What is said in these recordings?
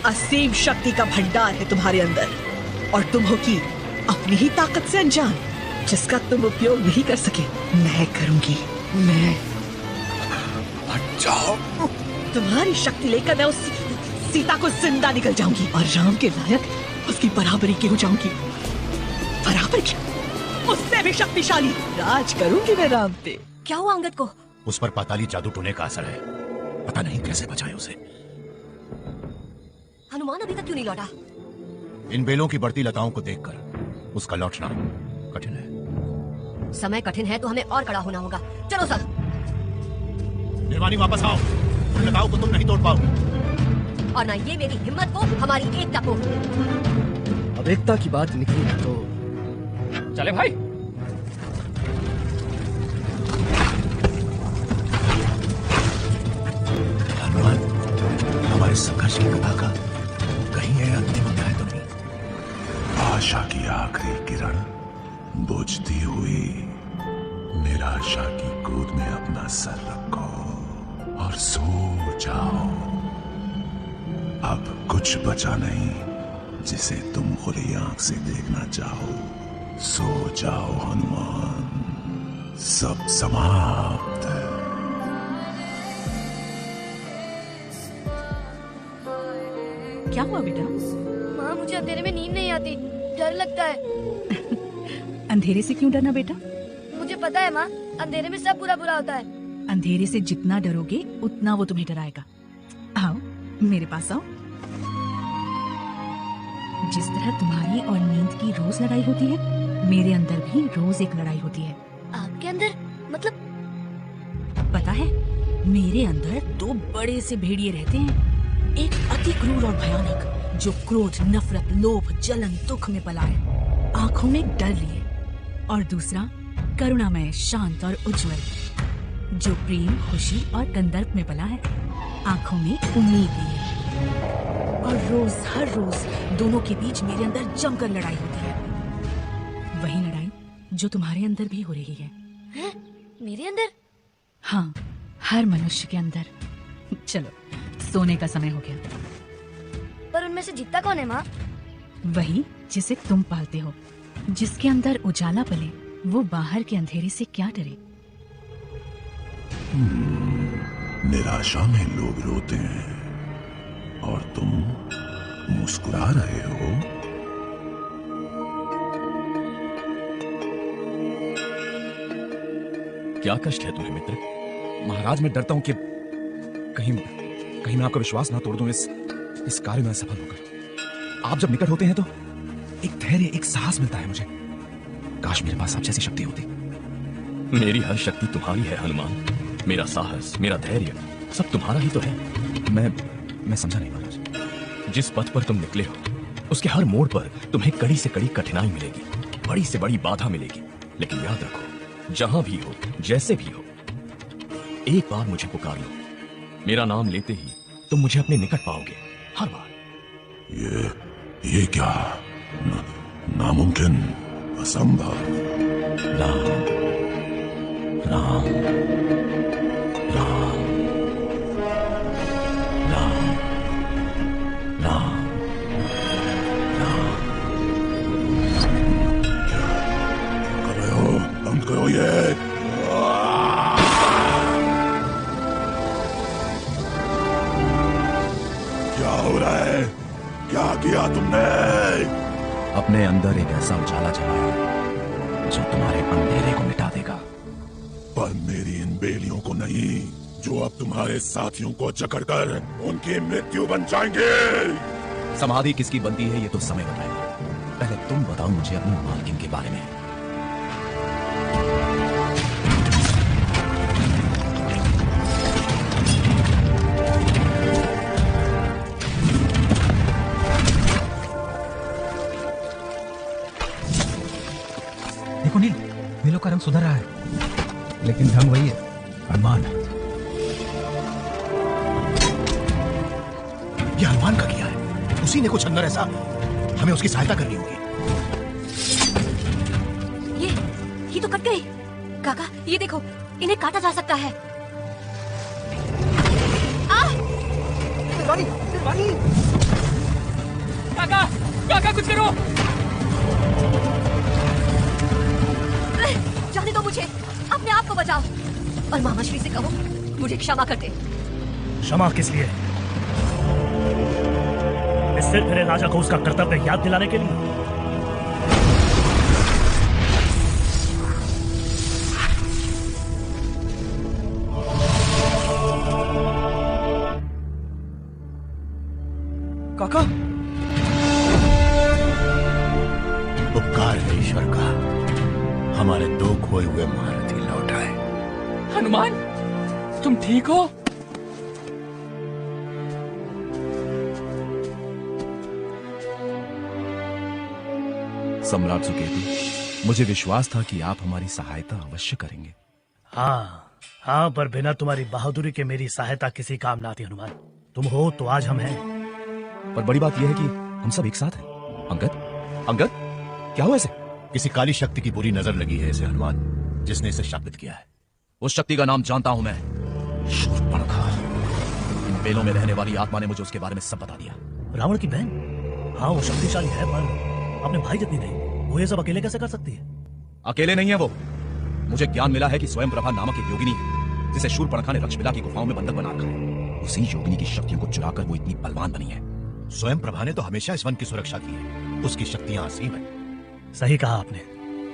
असीम शक्ति का भंडार है तुम्हारे अंदर और तुम हो की अपनी ही ताकत से अनजान, जिसका तुम उपयोग नहीं कर सके। मैं करूंगी, मैं। हट जाओ। तुम्हारी शक्ति लेकर मैं उस सीता को जिंदा निकल जाऊंगी और राम के लायक उसकी बराबरी की हो जाऊंगी। बराबर क्या, उससे भी शक्तिशाली राज करूंगी मैं राम पे। क्या हुआ अंगद को? उस पर पाताली जादू टोने का असर है, पता नहीं कैसे बचाए उसे। हनुमान अभी तक क्यों नहीं लौटा? इन बेलों की बढ़ती लताओं को देखकर उसका लौटना कठिन है। समय कठिन है तो हमें और कड़ा होना होगा। चलो सर। निर्वाणी वापस आओ, उन लताओं को तुम नहीं तोड़ पाओगे। और ना ये मेरी हिम्मत को, हमारी एकता को। अब एकता की बात निकली है तो चले भाई। हनुमान, हमारे संघर्ष की कथा का कहीं ये अंतिम अध्याय तो नहीं? आशा की आखिरी किरण बुझती हुई निराशा की गोद में अपना सर रखो और सो जाओ। अब कुछ बचा नहीं जिसे तुम खुली आंख से देखना चाहो। सो जाओ हनुमान, सब समाप्त है। क्या हुआ बेटा? माँ, मुझे अंधेरे में नींद नहीं आती, डर लगता है। अंधेरे से क्यों डरना बेटा? मुझे पता है माँ, अंधेरे में सब बुरा बुरा होता है। अंधेरे से जितना डरोगे उतना वो तुम्हें डराएगा। आओ मेरे पास आओ। जिस तरह तुम्हारी और नींद की रोज लड़ाई होती है, मेरे अंदर भी रोज एक लड़ाई होती है। आपके अंदर मतलब? पता है, मेरे अंदर दो बड़े से भेड़िए रहते हैं। एक अति क्रूर और भयानक, जो क्रोध, नफरत, लोभ, जलन, दुख में पला है, आंखों में डर लिए। और दूसरा करुणामय, शांत और उज्जवल, जो प्रेम, खुशी और कंदर्प में पला है, आंखों में उम्मीद लिए। और रोज, हर रोज दोनों के बीच मेरे अंदर जमकर लड़ाई होती है। वही लड़ाई जो तुम्हारे अंदर भी हो रही है। हैं? मेरे अंदर? हाँ, हर मनुष्य के अंदर। चलो, सोने का समय हो गया। पर उनमें से जीतता कौन है माँ? वही जिसे तुम पालते हो। जिसके अंदर उजाला पले, वो बाहर के अंधेरे से क्या डरे। निराशा में लोग रोते हैं और तुम मुस्कुरा रहे हो। क्या कष्ट है तुम्हें मित्र? महाराज, मैं डरता हूं कि कहीं मैं आपका विश्वास ना तोड़ दूं इस कार्य में सफल होकर। आप जब निकट होते हैं तो एक धैर्य, एक साहस मिलता है मुझे। काश मेरे पास आप जैसी शक्ति होती। मेरी हर शक्ति तुम्हारी है हनुमान। मेरा साहस, मेरा धैर्य सब तुम्हारा ही तो है। मैं समझा नहीं महाराज। जिस पथ पर तुम निकले हो, उसके हर मोड़ पर तुम्हें कड़ी से कड़ी कठिनाई मिलेगी, बड़ी से बड़ी बाधा मिलेगी। लेकिन याद रखो, जहां भी हो, जैसे भी हो, एक बार मुझे पुकार लो। मेरा नाम लेते ही तुम मुझे अपने निकट पाओगे, हर बार। ये क्या? नामुमकिन, असंभव। राम राम राम राम राम राम। क्या कर रहे हो? बंद करो ये। क्या हो रहा है? क्या किया तुमने? अपने अंदर एक ऐसा उजाला जलाया जो तुम्हारे अंधेरे को मिटा देगा। पर मेरी इन बेलियों को नहीं, जो अब तुम्हारे साथियों को जकड़कर उनकी मृत्यु बन जाएंगे। समाधि किसकी बनती है ये तो समय बताएगा। पहले तुम बताओ मुझे अपनी मालकिन के बारे में। देखो नील, बेलों का रंग सुधर रहा है, लेकिन ढंग वही है, हनुमान। ये हनुमान का किया है, उसी ने कुछ अंदर ऐसा, हमें उसकी सहायता करनी होगी। ये तो कट गई। काका, ये देखो, इन्हें काटा जा सकता है। निर्वाणी, निर्वाणी। काका कुछ करो। जाने दो मुझे, अपने आप को बचाओ और मामा श्री से कहो मुझे क्षमा कर दे। क्षमा किस लिए? इससे फिर राजा को उसका कर्तव्य याद दिलाने के लिए। काका, उपकार है ईश्वर का, हमारे दो खोए हुए महारथी लौट आए। हनुमान, तुम ठीक हो? सम्राट सुकेतु, मुझे विश्वास था कि आप हमारी सहायता अवश्य करेंगे। हाँ, पर बिना तुम्हारी बहादुरी के मेरी सहायता किसी काम ना आती हनुमान। तुम हो तो आज हम हैं। पर बड़ी बात यह है कि हम सब एक साथ हैं। अंगद, क्या हुआ इसे? किसी काली शक्ति की बुरी नजर लगी है इसे हनुमान, जिसने इसे शापित किया है। उस शक्ति का नाम जानता हूं मैं, शूर्पणखा। इन बेलों में रहने वाली आत्मा ने मुझे उसके बारे में सब बता दिया। रावण की बहन? हाँ, वो शक्तिशाली है, पर अपने भाई जितनी नहीं। वो ये सब अकेले कैसे कर सकती है? अकेले नहीं है वो। मुझे ज्ञान मिला है कि स्वयं प्रभा नामक एक योगिनी है, जिसे शूर्पणखा ने रक्षबिला की गुफाओं में बंधक बना रखा है। उसी योगिनी की शक्तियों को चुराकर वो इतनी बलवान बनी है। स्वयं प्रभा ने तो हमेशा इस वन की सुरक्षा की है, उसकी शक्तियां असीम है। सही कहा आपने।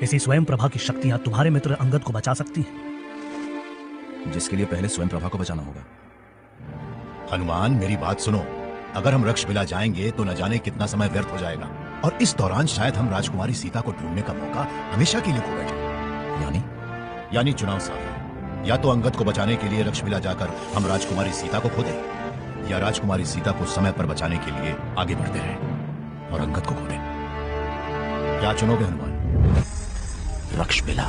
इसी स्वयं प्रभा की शक्तियां तुम्हारे मित्र अंगद को बचा सकती हैं। जिसके लिए पहले स्वयं प्रभा को बचाना होगा। हनुमान, मेरी बात सुनो। अगर हम रक्षबिला जाएंगे तो न जाने कितना समय व्यर्थ हो जाएगा, और इस दौरान शायद हम राजकुमारी सीता को ढूंढने का मौका हमेशा के लिए खो बैठे। यानी चुनाव साफ, या तो अंगद को बचाने के लिए रक्षबिला जाकर हम राजकुमारी सीता को खो दें, या राजकुमारी सीता को समय पर बचाने के लिए आगे बढ़ते रहें और अंगद को खो दें। क्या चुनोगे हनुमान? रक्षबिला।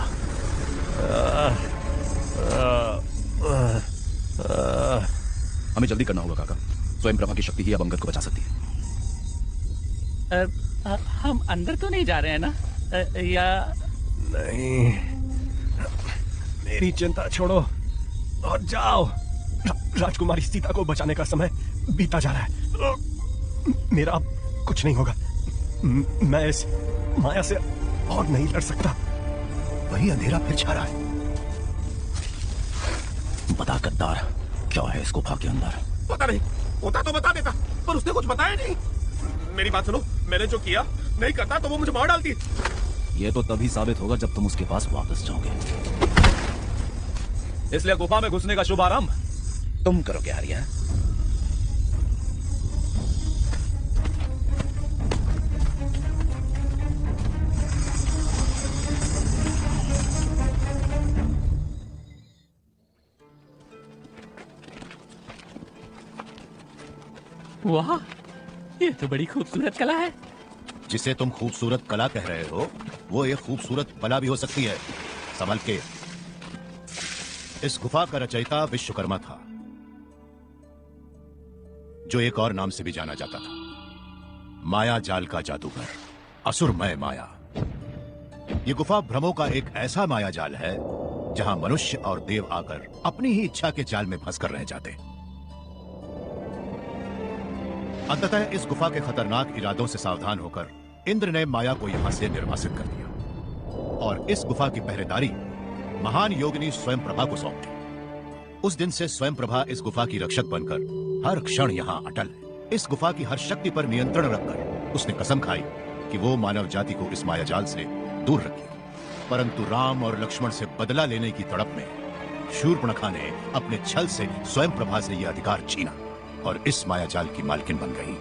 हमें जल्दी करना होगा काका। स्वयं प्रभा की शक्ति ही अब अंगद को बचा सकती है। हम अंदर तो नहीं जा रहे हैं ना? या नहीं, मेरी चिंता छोड़ो और जाओ। राजकुमारी सीता को बचाने का समय बीता जा रहा है। मेरा अब कुछ नहीं होगा। मैं इस माया से और नहीं लड़ सकता। वही अंधेरा फिर छा रहा है। बता गद्दार, क्या है इस गुफा के अंदर? पता नहीं, होता तो बता देता, पर उसने कुछ बताया नहीं। मेरी बात सुनो, मैंने जो किया नहीं करता तो वो मुझे मार डालती। ये तो तभी साबित होगा जब तुम उसके पास वापस जाओगे। इसलिए गुफा में घुसने का शुभारंभ तुम करोगे आर्या। वाह, ये तो बड़ी खूबसूरत कला है। जिसे तुम खूबसूरत कला कह रहे हो, वो एक खूबसूरत बला भी हो सकती है। संभल के। इस गुफा का रचयिता विश्वकर्मा था, जो एक और नाम से भी जाना जाता था, माया जाल का जादूगर, असुरमय माया। ये गुफा भ्रमों का एक ऐसा माया जाल है जहां मनुष्य और देव आकर अपनी ही इच्छा के जाल में फंसकर रह जाते। अंततः इस गुफा के खतरनाक इरादों से सावधान होकर इंद्र ने माया को यहां से निर्वासित कर दिया और इस गुफा की पहरेदारी महान योगिनी स्वयं प्रभा को सौंप दी। उस दिन से स्वयं प्रभा इस गुफा की रक्षक बनकर हर क्षण यहां अटल है। इस गुफा की हर शक्ति पर नियंत्रण रखकर उसने कसम खाई कि वो मानव जाति को इस मायाजाल से दूर रखेगी। परंतु राम और लक्ष्मण से बदला लेने की तड़प में शूर्पणखा ने अपने छल से स्वयं प्रभा से यह अधिकार छीना और इस मायाजाल की मालकिन बन गई।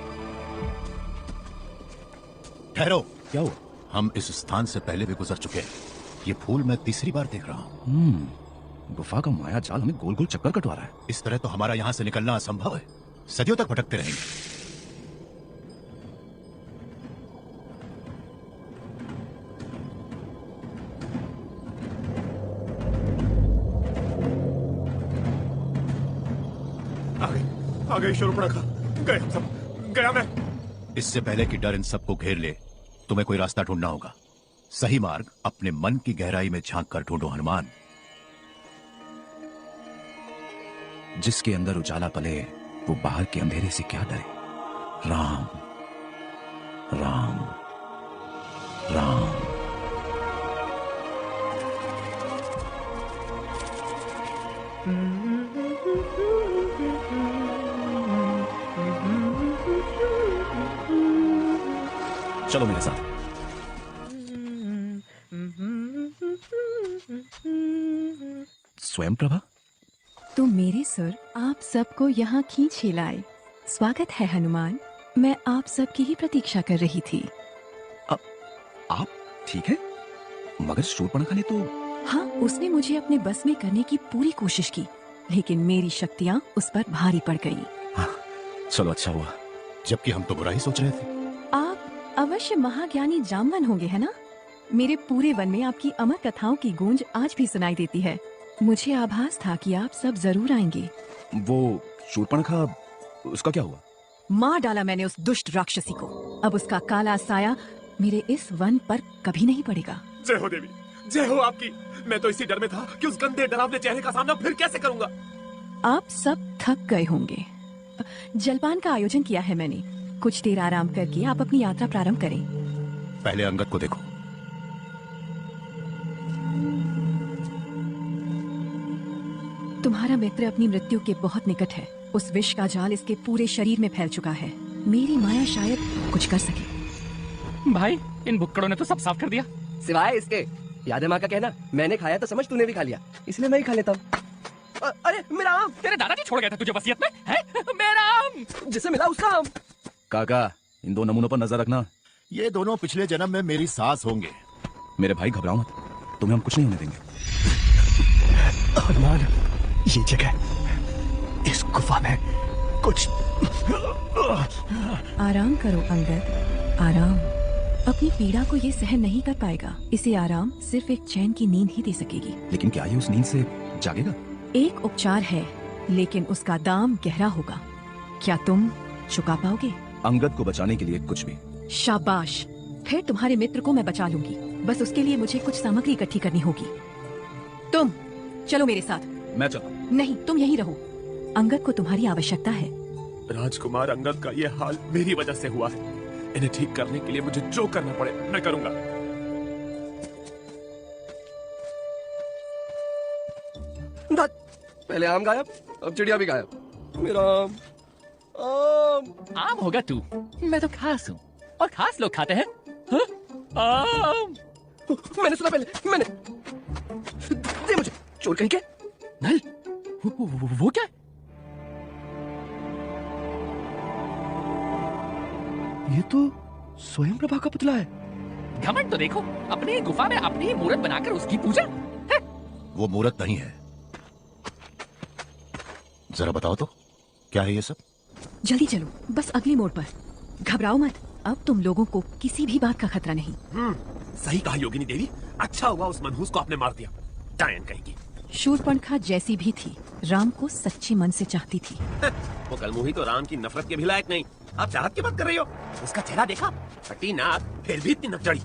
ठहरो। क्या हुआ? हम इस स्थान से पहले भी गुजर चुके हैं। ये फूल मैं तीसरी बार देख रहा हूं। गुफा का मायाजाल हमें गोल गोल चक्कर कटवा रहा है। इस तरह तो हमारा यहां से निकलना असंभव है। सदियों तक भटकते रहेंगे। आ गई शूर्पणखा। गए हम सब, गया मैं। इससे पहले कि डर इन सबको घेर ले, तुम्हें कोई रास्ता ढूंढना होगा। सही मार्ग अपने मन की गहराई में झांक कर ढूंढो हनुमान। जिसके अंदर उजाला पले वो बाहर के अंधेरे से क्या डरे। राम राम चलो मेरे साथ। स्वयं प्रभा, तो मेरे सुर आप सबको यहाँ खींच ही लाए। स्वागत है हनुमान, मैं आप सबकी ही प्रतीक्षा कर रही थी। आप ठीक है? मगर शूर्पणखा ने तो... हाँ, उसने मुझे अपने बस में करने की पूरी कोशिश की, लेकिन मेरी शक्तियाँ उस पर भारी पड़ गई। हाँ, चलो अच्छा हुआ, जबकि हम तो बुरा ही सोच रहे थे। आप अवश्य महाज्ञानी जामवन होंगे, है ना? मेरे पूरे वन में आपकी अमर कथाओं की गूंज आज भी सुनाई देती है। मुझे आभास था कि आप सब जरूर आएंगे। वो शूर्पणखा, उसका क्या हुआ? मार डाला मैंने उस दुष्ट राक्षसी को। अब उसका काला साया मेरे इस वन पर कभी नहीं पड़ेगा। जय हो देवी, जय हो आपकी। मैं तो इसी डर में था कि उस गंदे डरावने चेहरे का सामना फिर कैसे करूंगा। आप सब थक गए होंगे। जलपान का आयोजन किया है मैंने। कुछ देर आराम करके आप अपनी यात्रा प्रारंभ करें। पहले अंगद को देखो। तुम्हारा मित्र अपनी मृत्यु के बहुत निकट है। उस विष का जाल इसके पूरे शरीर में फैल चुका है। मेरी माया शायद कुछ कर सके। भाई, इन भुक्कड़ों ने तो सब साफ कर दिया। सिवाय इसके, याद है माँ का कहना, मैंने खाया तो समझ तूने भी खा लिया, इसलिए मैं ही खा लेता हूँ। अरे मेरा आम! तेरे दादाजी छोड़ गए थे तुझे वसीयत में, है? मेरा आम! जिसे मिला उसका आम। काका, इन दो नमूनों पर नजर रखना। ये दोनों पिछले जन्म में मेरी सास होंगे। मेरे भाई घबराओ मत, तुम्हें हम कुछ नहीं होने देंगे। हनुमान, ये जगह, इस गुफा में कुछ... आराम करो अंगद, आराम। अपनी पीड़ा को ये सहन नहीं कर पाएगा। इसे आराम सिर्फ एक चैन की नींद ही दे सकेगी। लेकिन क्या ये उस नींद से जागेगा? एक उपचार है, लेकिन उसका दाम गहरा होगा। क्या तुम चुका पाओगे? अंगद को बचाने के लिए कुछ भी। शाबाश, फिर तुम्हारे मित्र को मैं बचा लूंगी। बस उसके लिए मुझे कुछ सामग्री इकट्ठी करनी होगी। तुम चलो मेरे साथ। मैं चलूं? नहीं, तुम यहीं रहो। अंगद को तुम्हारी आवश्यकता है। राजकुमार अंगद का ये हाल मेरी वजह से हुआ है। इन्हें ठीक करने के लिए मुझे जो करना पड़े मैं करूंगा। पहले आम गायब, अब चिड़िया भी गायब। मेरा आम होगा तू, मैं तो खास हूँ और खास लोग खाते हैं। हाँ? आम। मैंने सुना पहले, मैंने दे मुझे, चोर कहीं के। नल, वो क्या? ये तो स्वयं प्रभा का पुतला है। घमंड तो देखो, अपनी गुफा में अपनी ही मूर्त बनाकर उसकी पूजा है। वो मूर्त नहीं है। जरा बताओ तो, क्या है ये सब? जल्दी चलो, बस अगली मोड़ पर। घबराओ मत, अब तुम लोगों को किसी भी बात का खतरा नहीं। सही कहा योगिनी देवी, अच्छा हुआ उस मनहूस को आपने मार दिया। डायन कहेगी। शूर्पणखा जैसी भी थी, राम को सच्चे मन से चाहती थी। वो कलमुही तो राम की नफरत के भी लायक नहीं। आप चाहत की बात कर रही हो? उसका चेहरा देखा, फटी नाक, फिर भी इतनी नकचड़ी।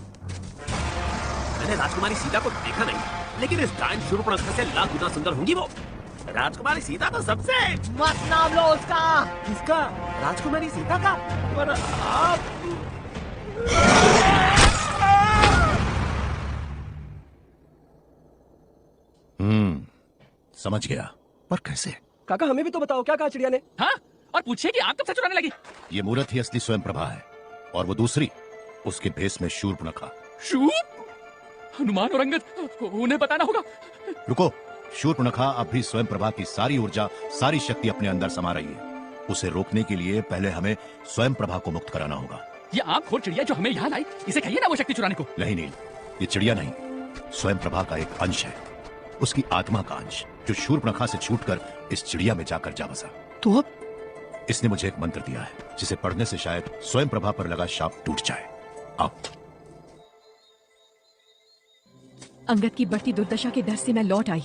मैंने राजकुमारी सीता को देखा नहीं, लेकिन इस डायन शूर्पणखा से लाख गुना सुंदर होंगी वो। राजकुमारी सीता तो सबसे मत नाम लो उसका। किसका? राजकुमारी सीता का? पर आप... समझ गया, पर कैसे? काका हमें भी तो बताओ, क्या कहा चिड़िया ने? हाँ? और पूछिए कि आम कब से चुराने लगी? ये मूर्त ही असली स्वयं प्रभा है, और वो दूसरी उसके भेष में शूर्पणखा। शूर? हनुमान और अंगद, उन्हें बताना होगा। रुको, शूर्पणखा अब भी स्वयं प्रभा की सारी ऊर्जा, सारी शक्ति अपने अंदर समा रही है। उसे रोकने के लिए पहले हमें स्वयं प्रभा को मुक्त कराना होगा। ये आमखोर चिड़िया जो हमें यहाँ लाई, इसे कहिए ना वो शक्ति चुराने को। नहीं नील, ये चिड़िया नहीं, स्वयं प्रभा का एक अंश है, उसकी आत्मा का अंश, जो शूर्पणखा से छूटकर इस चिड़िया में जाकर जा बसा। तो अब? इसने मुझे एक मंत्र दिया है, जिसे पढ़ने से शायद स्वयं प्रभा पर लगा शाप टूट जाए। आओ। अंगद की बढ़ती दुर्दशा के डर से मैं लौट आई।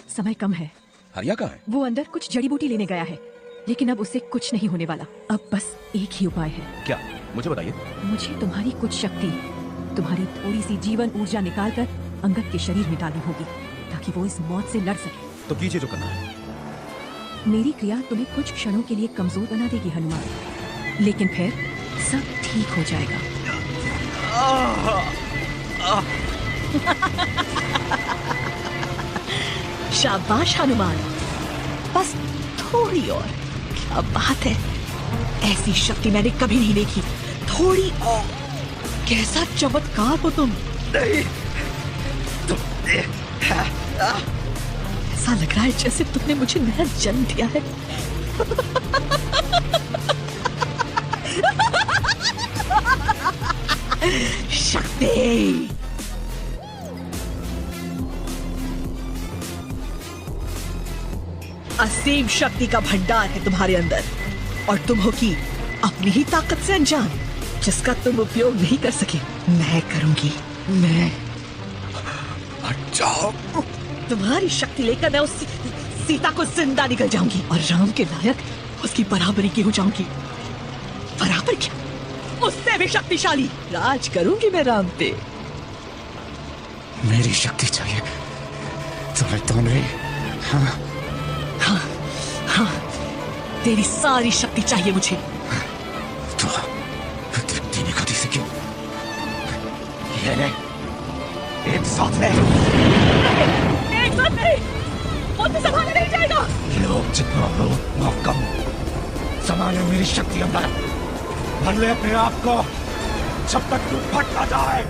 समय कम है। हरिया कहाँ है? वो अंदर कुछ जड़ी बूटी लेने गया है, लेकिन अब उसे कुछ नहीं होने वाला। अब बस एक ही उपाय है। क्या? मुझे बताइए। मुझे तुम्हारी कुछ शक्ति, तुम्हारी थोड़ी सी जीवन ऊर्जा निकालकर अंगद के शरीर में डालनी होगी, ताकि वो इस मौत से लड़ सके। तो कीजिए जो करना है। मेरी क्रिया तुम्हें कुछ क्षणों के लिए कमजोर बना देगी हनुमान, लेकिन फिर सब ठीक हो जाएगा। शाबाश हनुमान, बस थोड़ी और। क्या बात है, ऐसी शक्ति मैंने कभी नहीं देखी। थोड़ी और। कैसा चमत्कार हो तुम। नहीं, ऐसा लग रहा है जैसे तुमने मुझे नया जन्म दिया है। शक्ति, असीम शक्ति का भंडार है तुम्हारे अंदर और तुम हो की अपनी ही ताकत से अनजान, जिसका तुम उपयोग नहीं कर सके। मैं करूंगी। मैं जाओ। तुम्हारी शक्ति लेकर मैं उस सीता को जिंदा निकल जाऊंगी और राम के लायक उसकी बराबरी की हो जाऊंगी। बराबर क्या, उससे भी शक्तिशाली राज करूंगी मैं राम पे। मेरी शक्ति चाहिए तुम्हें तो नहीं। हाँ हाँ हाँ, तेरी सारी शक्ति चाहिए मुझे। तो तृप्ति खुद से क्यों? ये ले, एक साथ ले। एक साथ नहीं, मुझसे संभाला नहीं जाएगा। लोग जितना हो उतना कम संभाले मेरी शक्ति अंदर। भर ले अपने आप को जब तक तू फट ना जाए।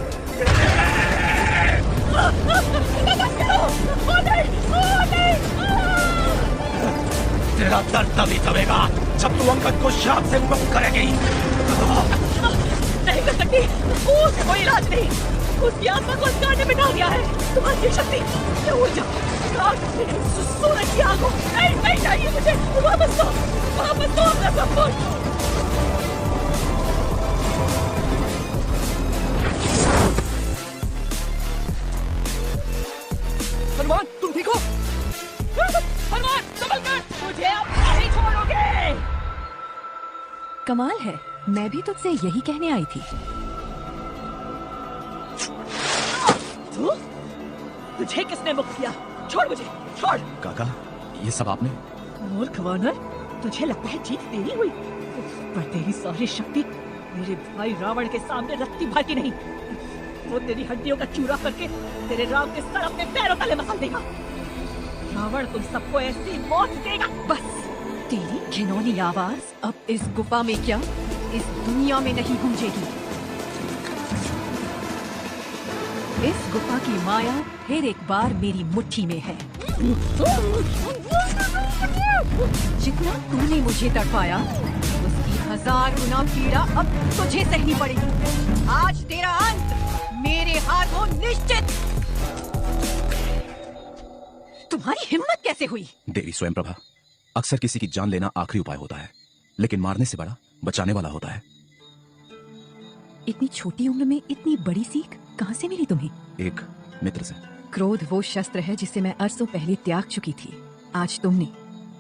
तेरा दर्द तभी दबेगा जब तू अंगद को शाप से मुक्त करेगी। नहीं कर सकती, उसका कोई इलाज नहीं। उसकी आत्मा को अंधकार ने मिटा दिया है। तुम्हारी शक्ति से उड़ जाओ। सूरज की आंखों नहीं चाहिए मुझे। वापस दो अपना सब कुछ। हनुमान, तुम ठीक हो? हनुमान, संभल कर, मुझे अब नहीं छोड़ोगे। कमाल है, मैं भी तुझसे यही कहने आई थी। तुझे किसने मुक्त किया? छोड़ मुझे, छोड़। काका, ये सब आपने? मूर्ख वानर, तुझे लगता है जीत तेरी हुई, पर तेरी सारी शक्ति मेरे भाई रावण के सामने रत्ती भाती नहीं। वो तेरी हड्डियों का चूरा करके तेरे राम के सर अपने पैरों तले मसल देगा। रावण तुम सबको ऐसी मौत देगा। बस तेरी घिनौनी आवाज अब इस गुफा में क्या, इस दुनिया में नहीं गूंजेगी। इस गुफा की माया फिर एक बार मेरी मुट्ठी में है। जितना तूने मुझे तड़पाया, उसकी 1000 गुना पीड़ा अब तुझे सहनी पड़ेगी। आज तेरा अंत मेरे हाथों निश्चित। तुम्हारी हिम्मत कैसे हुई? देवी स्वयंप्रभा, अक्सर किसी की जान लेना आखिरी उपाय होता है, लेकिन मारने से बड़ा बचाने वाला होता है। इतनी छोटी उम्र में इतनी बड़ी सीख कहाँ से मिली तुम्हें? एक मित्र से। क्रोध वो शस्त्र है जिसे मैं अरसों पहले त्याग चुकी थी। आज तुमने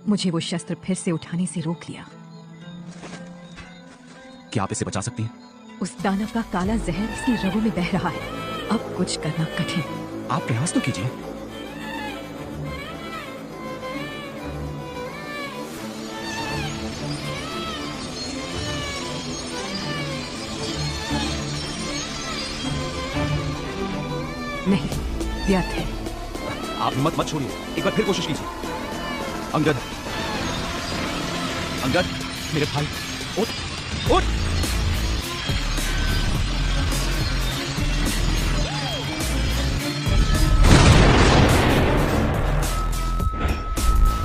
मुझे वो शस्त्र फिर से उठाने से रोक लिया। क्या आप इसे बचा सकती हैं? उस दानव का काला जहर इसकी रगों में बह रहा है। अब कुछ करना कठिन। आप प्रयास तो कीजिए। नहीं, व्यर्थ है। आप हिम्मत मत छोड़िए, एक बार फिर कोशिश कीजिए। अंगद, अंगद, मेरे भाई, उठ, उठ।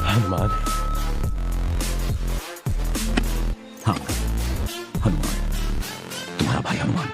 हनुमान। हाँ, हनुमान, तुम्हारा भाई हनुमान।